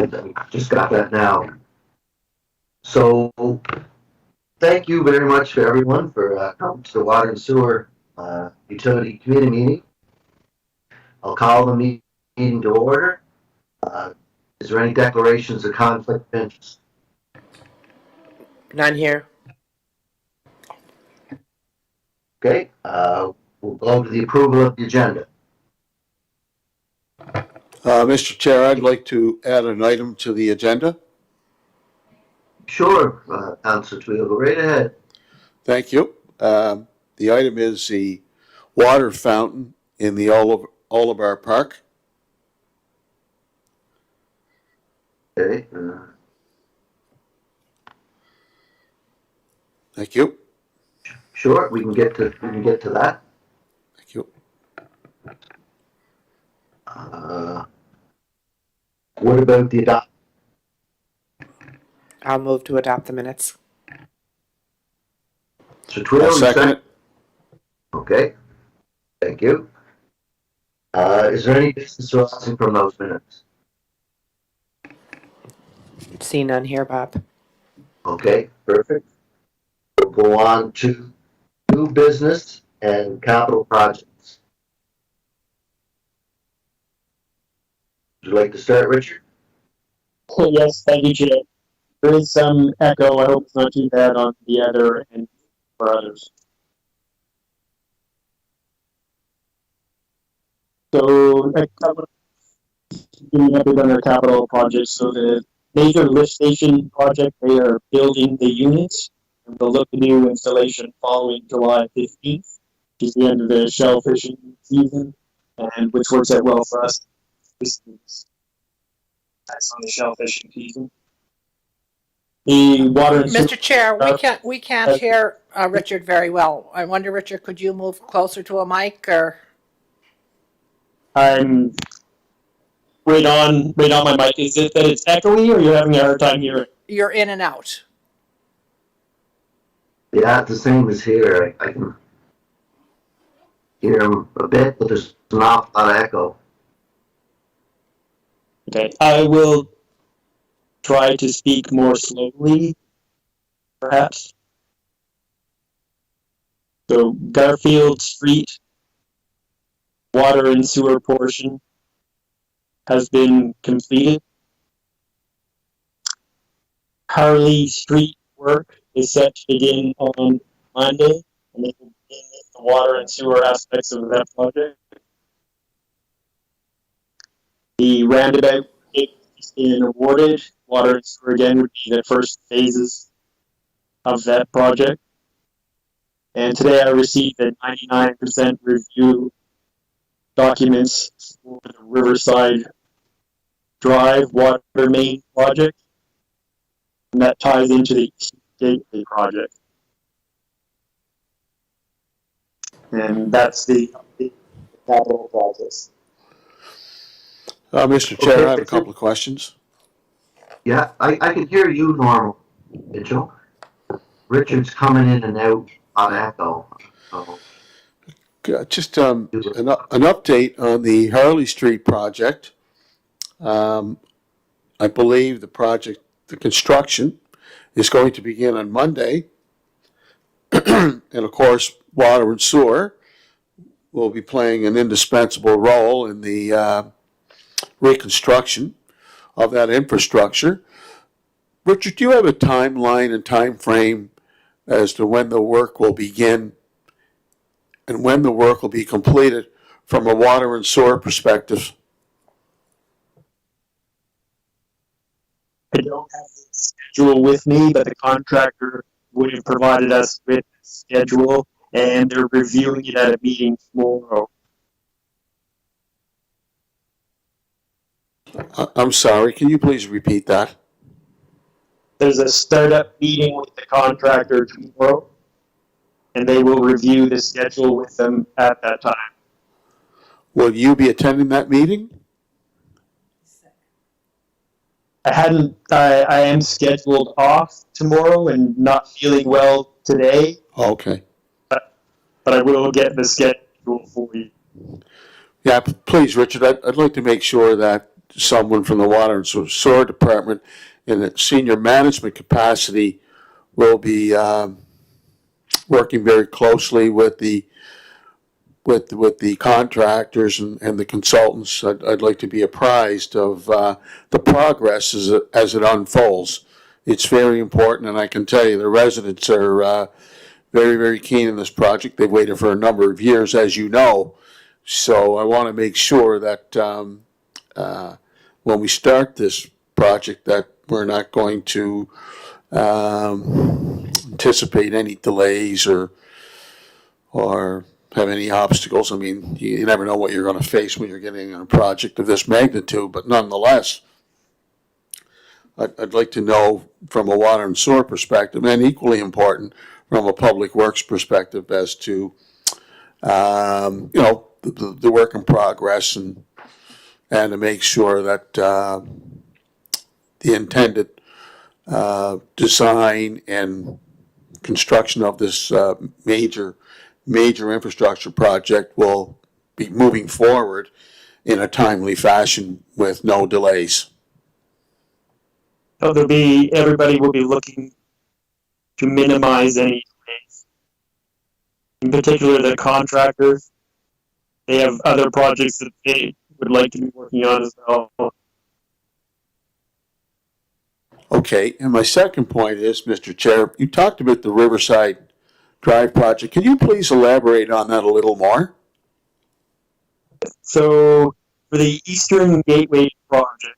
I just got that now. So, thank you very much for everyone for coming to the Water and Sewer Utility Committee meeting. I'll call the meeting to order. Is there any declarations of conflict of interest? None here. Okay, we'll go to the approval of the agenda. Mr. Chair, I'd like to add an item to the agenda. Sure, Councilor Twill, go right ahead. Thank you. The item is the water fountain in the Oliver Park. Okay. Thank you. Sure, we can get to that. Thank you. What about the adoption? I'll move to adopt the minutes. So Twill, I'll second it. Okay. Thank you. Is there any business arising from those minutes? See none here, Bob. Okay, perfect. We'll go on to new business and capital projects. Would you like to start, Richard? Yes, thank you, Chair. There is some echo. I hope it's not too bad on the other and for others. So, a couple giving a bit on our capital projects. So, the major lift station project, they are building the units, and we'll look at new installation following July 15th, which is the end of the shell fishing season, and which works out well for us. That's on the shell fishing season. The water and Mr. Chair, we can't hear Richard very well. I wonder, Richard, could you move closer to a mic or? I'm right on my mic. Is it that it's echoey, or you're having a hard time hearing? You're in and out. Yeah, it's the same as here. I can hear him a bit, but there's an awful lot of echo. Okay, I will try to speak more slowly, perhaps. So, Garfield Street water and sewer portion has been completed. Harley Street work is set to begin on Monday, and it will begin with the water and sewer aspects of that project. The roundabout is being awarded. Water and sewer again would be the first phases of that project. And today I received a 99% review documents for the Riverside Drive water main project. And that ties into the Gateway project. And that's the capital projects. Mr. Chair, Okay. I have a couple of questions. Yeah, I can hear you normal, Mitchell. Richard's coming in and out on echo. So. Just an update on the Harley Street project. I believe the construction is going to begin on Monday. And of course, water and sewer will be playing an indispensable role in the reconstruction of that infrastructure. Richard, do you have a timeline and time frame as to when the work will begin and when the work will be completed from a water and sewer perspective? I don't have the schedule with me, but the contractor would have provided us with the schedule, and they're reviewing it at a meeting tomorrow. I'm sorry, can you please repeat that? There's a startup meeting with the contractor tomorrow, and they will review the schedule with them at that time. Will you be attending that meeting? I am scheduled off tomorrow and not feeling well today, Okay. but I will get the schedule for you. Yeah, please, Richard, I'd like to make sure that someone from the Water and Sewer Department in a senior management capacity will be working very closely with the contractors and the consultants. I'd like to be apprised of the progress as it unfolds. It's very important, and I can tell you the residents are very, very keen in this project. They've waited for a number of years, as you know. So I want to make sure that when we start this project, that we're not going to anticipate any delays or have any obstacles. I mean, you never know what you're going to face when you're getting on a project of this magnitude, but nonetheless, I'd like to know from a water and sewer perspective, and equally important from a public works perspective, as to the work in progress, and to make sure that the intended design and construction of this major infrastructure project will be moving forward in a timely fashion with no delays. So everybody will be looking to minimize any delays. In particular, the contractors, they have other projects that they would like to be working on as well. Okay, and my second point is, Mr. Chair, you talked about the Riverside Drive project. Can you please elaborate on that a little more? So for the Eastern Gateway project,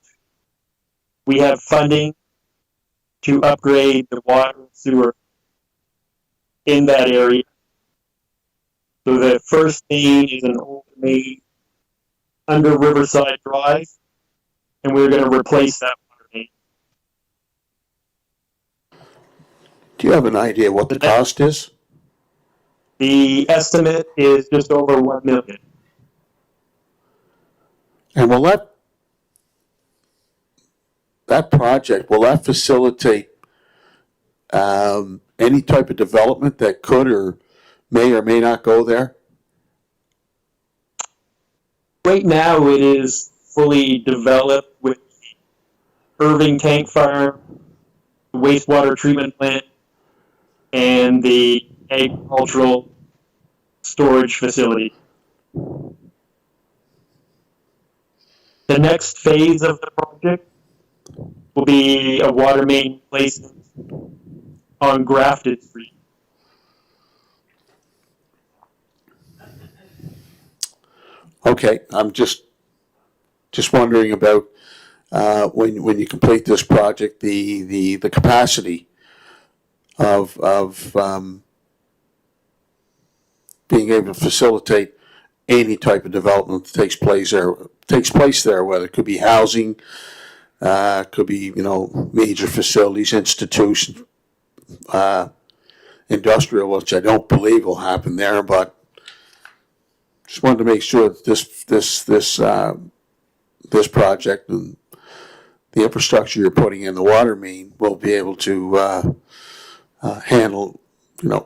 we have funding to upgrade the water and sewer in that area. So the first main is an old main under Riverside Drive, and we're going to replace that water main. Do you have an idea what the cost is? The estimate is just over $1 million. And will that project, will that facilitate any type of development that could or may not go there? Right now, it is fully developed with the Irving Tank Farm, the wastewater treatment plant, and the agricultural storage facility. The next phase of the project will be a water main replacement on Grafton Street. Okay, I'm just wondering about when you complete this project, the capacity of being able to facilitate any type of development that takes place there, whether it could be housing, could be major facilities, institutions, industrial, which I don't believe will happen there, but just wanted to make sure that this project and the infrastructure you're putting in the water main will be able to handle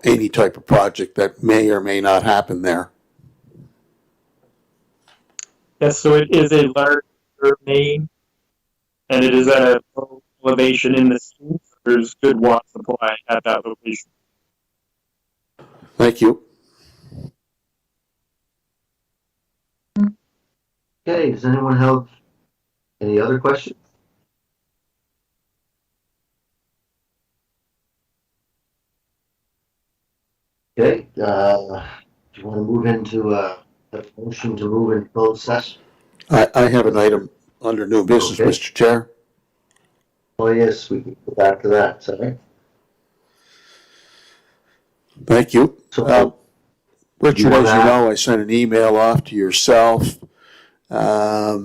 any type of project that may or may not happen there. Yes, so it is a large main, and it is at a low elevation in the sea. There's good water supply at that location. Thank you. Okay, does anyone have any other questions? Okay, do you want to move into a motion to move in closed session? I have an item under new business, Okay. Mr. Chair. Oh, yes, we can go back to that, sorry. Thank you. So, Richard, You want as you that? know, I sent an email off to yourself, as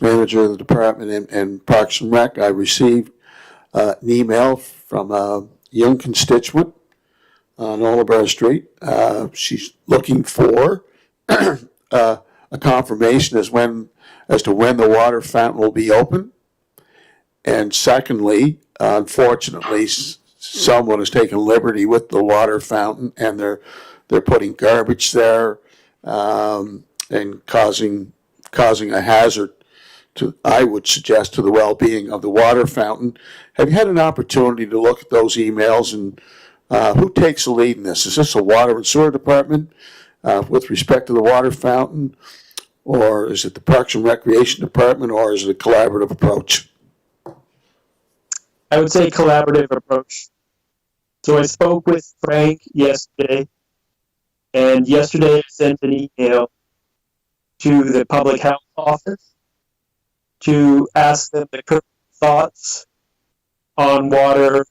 manager of the department in Parks and Rec. I received an email from a young constituent on Oliver Street. She's looking for a confirmation as to when the water fountain will be open. And secondly, unfortunately, someone has taken liberty with the water fountain, and they're putting garbage there, and causing a hazard I would suggest, to the well-being of the water fountain. Have you had an opportunity to look at those emails, and who takes the lead in this? Is this a water and sewer department with respect to the water fountain, or is it the Parks and Recreation Department, or is it a collaborative approach? I would say collaborative approach. So I spoke with Frank yesterday, and yesterday I sent an email to the public health office to ask them the current thoughts on water,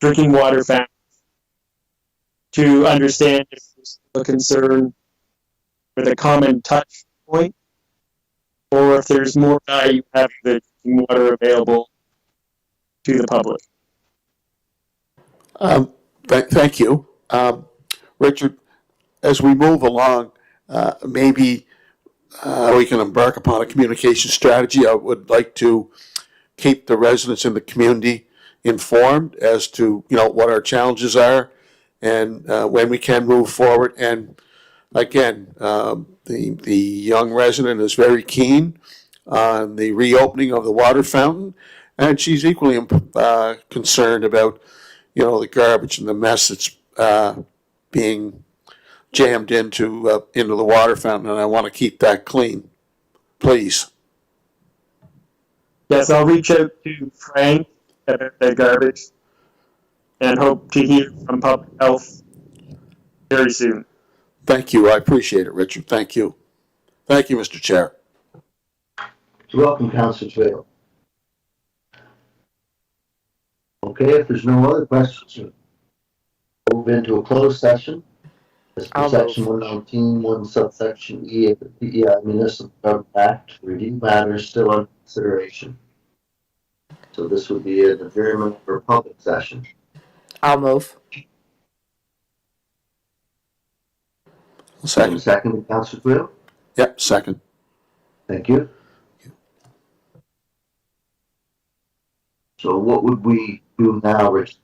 drinking water fountains, to understand if there's a concern with a common touch point, or if there's more value having the drinking water available to the public. Thank you. Richard, as we move along, maybe we can embark upon a communication strategy. I would like to keep the residents in the community informed as to, what our challenges are and when we can move forward. And again, the young resident is very keen on the reopening of the water fountain, and she's equally concerned about, the garbage and the mess that's being jammed into the water fountain, and I want to keep that clean. Please. Yes, I'll reach out to Frank about the garbage and hope to hear from public health very soon. Thank you. I appreciate it, Richard. Thank you. Thank you, Mr. Chair. You're welcome, Councilor Twill. Okay, if there's no other questions, we'll move into a closed session. As per I'll section move. 119, 1 subsection E of the PEI Municipal Government Act, to review matters still under consideration. So this would be an adjournment for public session. I'll move. Second. Second, Councilor Twill. Yep, second. Thank you. So what would we do now, Rich?